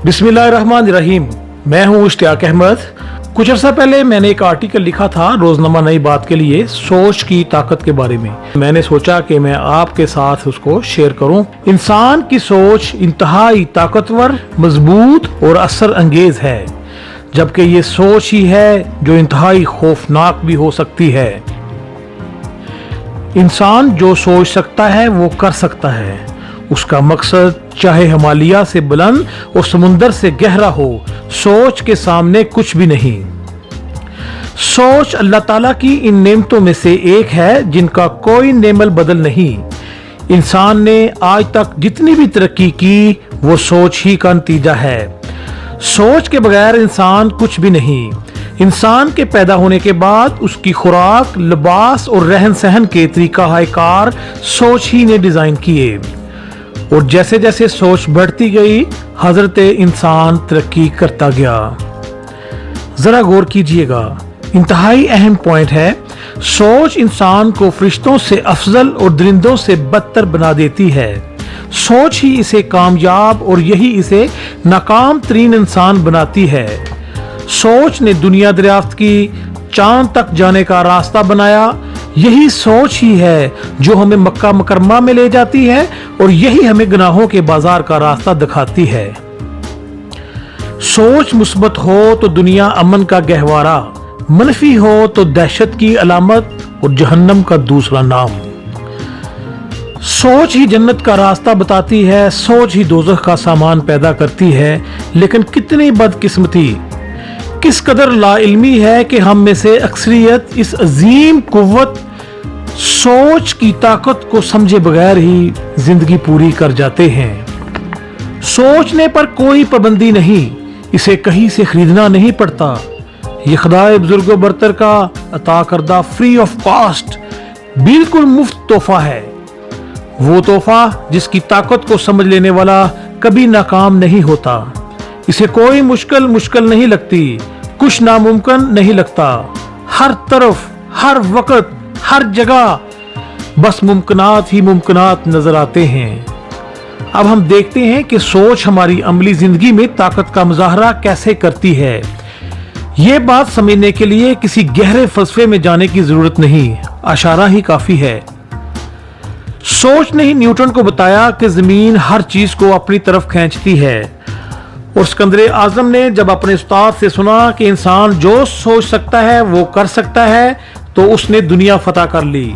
बिस्मिल्लाहिर्रहमानिर्रहीम। मैं हूँ इश्तियाक अहमद। कुछ अर्सा पहले मैंने एक आर्टिकल लिखा था रोजनामा नई बात के लिए सोच की ताकत के बारे में। मैंने सोचा कि मैं आपके साथ उसको शेयर करूं। इंसान की सोच इंतहाई ताकतवर, मजबूत और असर अंगेज है, जबकि ये सोच ही है जो इंतहाई खौफनाक भी हो सकती है। इंसान जो सोच सकता है वो कर सकता है। उसका मकसद चाहे हिमालय से बुलंद और समुंदर से गहरा हो, सोच के सामने कुछ भी नहीं। सोच अल्लाह ताला की इन नेमतों में से एक है जिनका कोई नेमल बदल नहीं। इंसान ने आज तक जितनी भी तरक्की की वो सोच ही का नतीजा है। सोच के बगैर इंसान कुछ भी नहीं। इंसान के पैदा होने के बाद उसकी खुराक, लिबास और रहन सहन के तरीका कार सोच ही ने डिजाइन किए, और जैसे जैसे सोच बढ़ती गई हजरत इंसान तरक्की करता गया। जरा गौर कीजिएगा, इंतहाई अहम पॉइंट है। सोच इंसान को फरिश्तों से अफजल और दरिंदों से बदतर बना देती है। सोच ही इसे कामयाब और यही इसे नाकाम तरीन इंसान बनाती है। सोच ने दुनिया दरियाफ्त की, चांद तक जाने का रास्ता बनाया। यही सोच ही है जो हमें मक्का मुकरमा में ले जाती है, और यही हमें गुनाहों के बाजार का रास्ता दिखाती है। सोच मुस्बत हो तो दुनिया अमन का गहवारा, मनफी हो तो दहशत की अलामत और जहन्नम का दूसरा नाम। सोच ही जन्नत का रास्ता बताती है, सोच ही दोज़ख का सामान पैदा करती है। लेकिन कितनी बदकिस्मती, किस कदर लाइल्मी है कि हम में से अक्सरियत इस अजीम कुव्वत सोच की ताकत को समझे बगैर ही जिंदगी पूरी कर जाते हैं। सोचने पर कोई पाबंदी नहीं, इसे कहीं से खरीदना नहीं पड़ता। ये खुदाए बुजुर्ग बरतर का अता करदा फ्री ऑफ कॉस्ट बिल्कुल मुफ्त तोहफा है। वो तोहफा जिसकी ताकत को समझ लेने वाला कभी नाकाम नहीं होता। इसे कोई मुश्किल नहीं लगती, कुछ नामुमकिन नहीं लगता। हर तरफ, हर वक्त, हर जगह बस मुमकिनात ही मुमकिनात नजर आते हैं। अब हम देखते हैं कि सोच हमारी अमली जिंदगी में ताकत का मुजाहरा कैसे करती है। ये बात समझने के लिए किसी गहरे फलसफे में जाने की जरूरत नहीं, इशारा ही काफी है। सोच ने ही न्यूटन को बताया कि जमीन हर चीज को अपनी तरफ खींचती है, और सिकंदर आजम ने जब अपने उस्ताद से सुना कि इंसान जो सोच सकता है वो कर सकता है, तो उसने दुनिया फतह कर ली।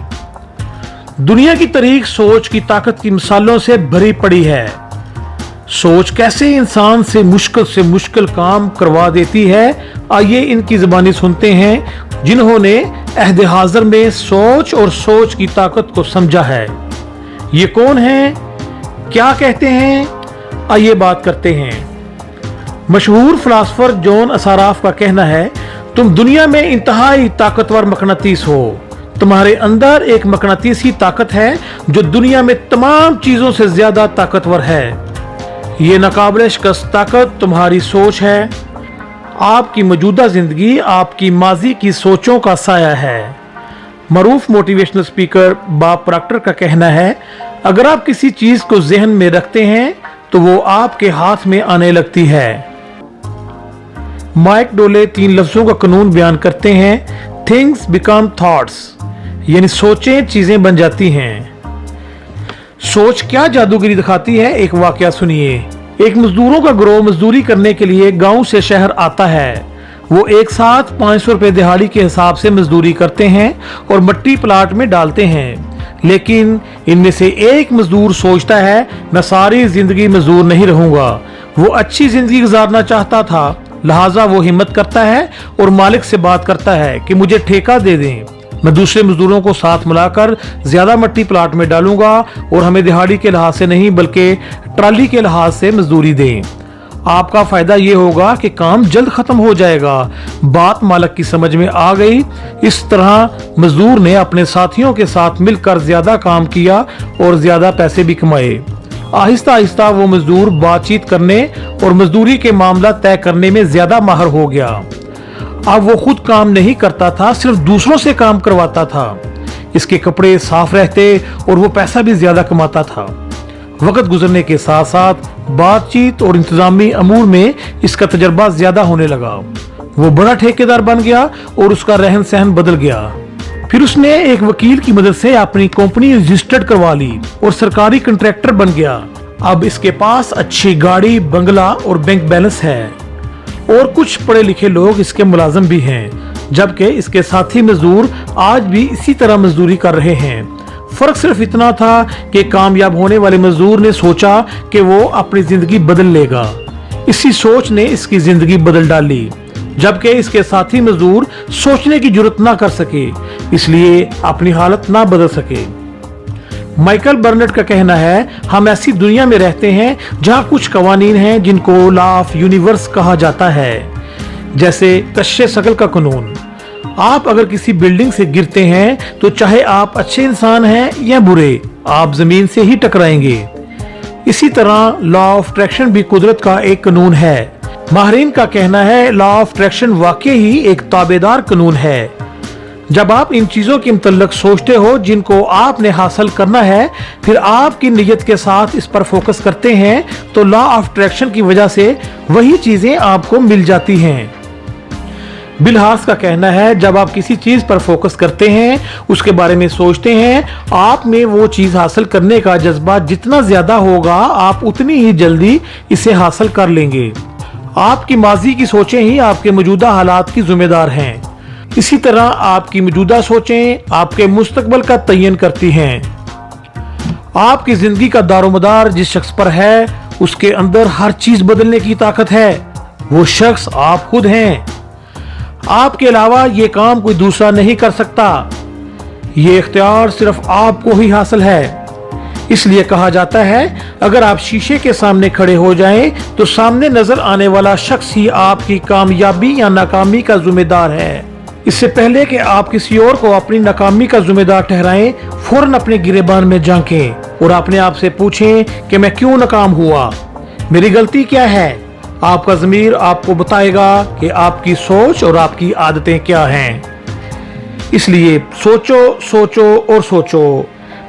दुनिया की तारीख सोच की ताकत की मिसालों से भरी पड़ी है। सोच कैसे इंसान से मुश्किल काम करवा देती है, आइए इनकी जुबानी सुनते हैं जिन्होंने अहद हाज़िर में सोच और सोच की ताकत को समझा है। ये कौन हैं, क्या कहते हैं, आइए बात करते हैं। मशहूर फिलासफर जॉन असाराफ का कहना है, तुम दुनिया में इंतहाई ताकतवर मकनातीस हो। तुम्हारे अंदर एक मकनातीसी ताकत है जो दुनिया में तमाम चीजों से ज्यादा ताकतवर है। ये नाकाबिल शिकस्त ताकत तुम्हारी सोच है। आपकी मौजूदा जिंदगी आपकी माजी की सोचों का साया है। मरूफ मोटिवेशनल स्पीकर बॉब प्रॉक्टर का कहना है, अगर आप किसी चीज को जहन में रखते हैं तो वो आपके हाथ में आने लगती है। माइक डोले 3 लफ्जों का कानून बयान करते हैं, थिंग्स बिकम थॉट्स, यानी सोचें चीजें बन जाती हैं। सोच क्या जादूगरी दिखाती है, एक वाकया सुनिए। एक मजदूरों का गिरोह मजदूरी करने के लिए गांव से शहर आता है। वो एक साथ 500 रुपए दिहाड़ी के हिसाब से मजदूरी करते हैं और मट्टी प्लाट में डालते हैं। लेकिन इनमें से एक मजदूर सोचता है, मैं सारी जिंदगी मजदूर नहीं रहूंगा। वो अच्छी जिंदगी गुजारना चाहता था, लिहाजा वो हिम्मत करता है और मालिक से बात करता है कि मुझे ठेका दे दें, मैं दूसरे मजदूरों को साथ मिलाकर ज्यादा मट्टी प्लाट में डालूंगा और हमें दिहाड़ी के लिहाज से नहीं बल्कि ट्राली के लिहाज से मजदूरी दें। आपका फायदा ये होगा कि काम जल्द खत्म हो जाएगा। बात मालिक की समझ में आ गई। इस तरह मजदूर ने अपने साथियों के साथ मिलकर ज्यादा काम किया और ज्यादा पैसे भी कमाए। आहिस्ता आहिस्ता वो मजदूर बातचीत करने और मजदूरी के मामला तय करने में ज्यादा माहिर हो गया। अब वो खुद काम नहीं करता था, सिर्फ दूसरों से काम करवाता था। इसके कपड़े साफ रहते और वो पैसा भी ज्यादा कमाता था। वक्त गुजरने के साथ साथ बातचीत और इंतजामी अमूर में इसका तजर्बा ज्यादा होने लगा। वो बड़ा ठेकेदार बन गया और उसका रहन सहन बदल गया। फिर उसने एक वकील की मदद से अपनी कंपनी रजिस्टर्ड करवा ली और सरकारी कॉन्ट्रैक्टर बन गया। अब इसके पास अच्छी गाड़ी, बंगला और बैंक बैलेंस है और कुछ पढ़े लिखे लोग इसके मुलाजिम भी हैं, जबकि इसके साथी मजदूर आज भी इसी तरह मजदूरी कर रहे हैं। फर्क सिर्फ इतना था कि कामयाब होने वाले मजदूर ने सोचा कि वो अपनी जिंदगी बदल लेगा। इसी सोच ने इसकी जिंदगी बदल डाली, जबकि इसके साथी मजदूर सोचने की जुर्रत ना कर सके, इसलिए अपनी हालत ना बदल सके। माइकल बर्नेट का कहना है, हम ऐसी दुनिया में रहते हैं जहां कुछ कवानीन हैं जिनको लॉ ऑफ यूनिवर्स कहा जाता है, जैसे कश्य शकल का कानून। आप अगर किसी बिल्डिंग से गिरते हैं तो चाहे आप अच्छे इंसान हैं या बुरे, आप जमीन से ही टकराएंगे। इसी तरह लॉ ऑफ अट्रैक्शन भी कुदरत का एक कानून है। माहिरीन का कहना है, लॉ ऑफ अट्रैक्शन वाकई ही एक ताबेदार कानून है। जब आप इन चीजों के मुतल्लिक सोचते हो जिनको आपने हासिल करना है, फिर आपकी नीयत के साथ इस पर फोकस करते हैं, तो लॉ ऑफ अट्रैक्शन की वजह से वही चीजें आपको मिल जाती हैं। बिल हार्स का कहना है, जब आप किसी चीज पर फोकस करते हैं, उसके बारे में सोचते हैं, आप में वो चीज हासिल करने का जज्बा जितना ज्यादा होगा, आप उतनी ही जल्दी इसे हासिल कर लेंगे। आपकी माजी की सोचें ही आपके मौजूदा हालात की जिम्मेदार हैं। इसी तरह आपकी मौजूदा सोचें आपके मुस्तकबल का तयन करती हैं। आपकी जिंदगी का दारोमदार जिस शख्स पर है, उसके अंदर हर चीज बदलने की ताकत है। वो शख्स आप खुद हैं। आपके अलावा ये काम कोई दूसरा नहीं कर सकता। ये इख्तियार सिर्फ आपको ही हासिल है। इसलिए कहा जाता है, अगर आप शीशे के सामने खड़े हो जाएं, तो सामने नजर आने वाला शख्स ही आपकी कामयाबी या नाकामी का जिम्मेदार है। इससे पहले कि आप किसी और को अपनी नाकामी का जिम्मेदार ठहराएं, फौरन अपने गिरेबान में झांकें और अपने आप से पूछें कि मैं क्यों नाकाम हुआ, मेरी गलती क्या है। आपका ज़मीर आपको बताएगा कि आपकी सोच और आपकी आदतें क्या हैं। इसलिए सोचो, सोचो और सोचो।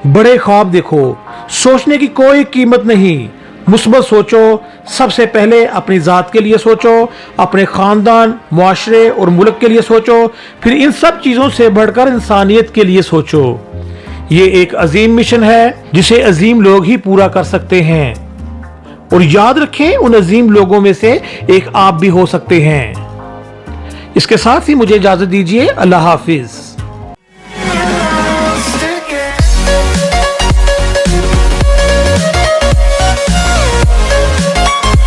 बड़े ख्वाब देखो। सोचने की कोई कीमत नहीं। मुस्बत सोचो। सबसे पहले अपनी ज़ात के लिए सोचो, अपने ख़ानदान, मुआशरे और मुल्क के लिए सोचो, फिर इन सब चीज़ों से बढ़कर इंसानियत के लिए सोचो। ये एक अजीम मिशन है जिसे अजीम लोग ही पूरा कर सकते हैं। और याद रखें, उन अजीम लोगों में से एक आप भी हो सकते हैं। इसके साथ ही मुझे इजाज़त दीजिए। अल्लाह हाफिज।